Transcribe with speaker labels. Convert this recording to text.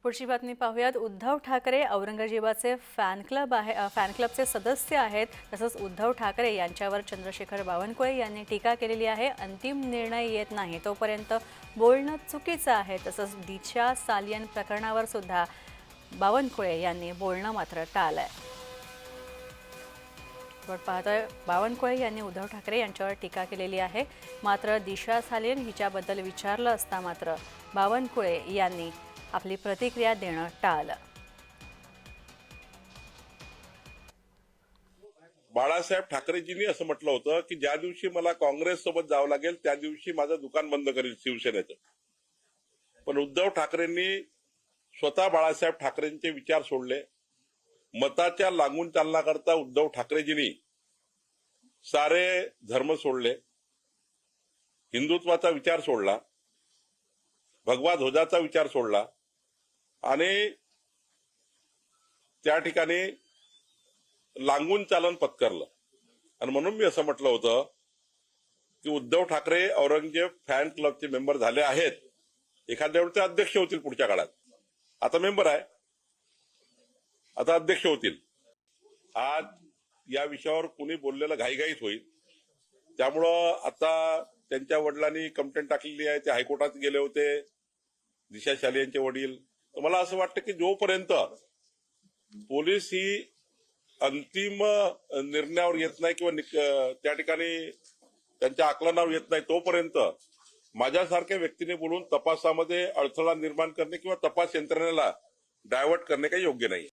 Speaker 1: पुढची बातमी पाहूयात। उद्धव ठाकरे औरंगजेबाचे फॅन क्लबचे सदस्य आहेत। तसंच उद्धव ठाकरे यांच्यावर चंद्रशेखर बावनकुळे यांनी टीका केलेली आहे। अंतिम निर्णय येत नाही तोपर्यंत बोलणं चुकीचं आहे। तसंच दिशा सालियन प्रकरणावर सुद्धा बावनकुळे यांनी बोलणं मात्र टाळलंय। पाहतोय बावनकुळे यांनी उद्धव ठाकरे यांच्यावर टीका केलेली आहे। मात्र दिशा सालियन हिच्याबद्दल विचारलं असता मात्र बावनकुळे यांनी आपली प्रतिक्रिया देणं टाळलं।
Speaker 2: बाळासाहेब ठाकरेजींनी असं म्हटलं होतं की ज्या दिवशी मला काँग्रेस सोबत जावं लागेल त्या दिवशी माझं दुकान बंद करेल शिवसेनेचं। पण उद्धव ठाकरेंनी स्वतः बाळासाहेब ठाकरेंचे विचार सोडले। मताच्या लागून चालण्याकरता उद्धव ठाकरेजींनी सारे धर्म सोडले, हिंदुत्वाचा विचार सोडला, भगवा ध्वजाचा विचार सोडला आणि त्या ठिकाणी लांगून चालन पत्करलं। आणि म्हणून मी असं म्हटलं होतं की उद्धव ठाकरे औरंगजेब फॅन क्लबचे मेंबर झाले आहेत, एखाद्या वेळेस अध्यक्ष होतील पुढच्या काळात। आता मेंबर आहे, आता अध्यक्ष होतील। आज या विषयावर कुणी बोललेलं घाईघाईत होईल, त्यामुळं आता त्यांच्या वडिलांनी कंप्लेंट टाकलेली आहे, ते हायकोर्टात गेले होते, दिशा सालियनचे वडील। तर मला असं वाटतं की जोपर्यंत पोलीस ही अंतिम निर्णयावर येत नाही किंवा त्या ठिकाणी त्यांच्या आकलनावर येत नाही तोपर्यंत माझ्यासारख्या व्यक्तीने बोलून तपासामध्ये अडथळा निर्माण करणे किंवा तपास यंत्रणेला डायव्हर्ट करणे काही योग्य नाही।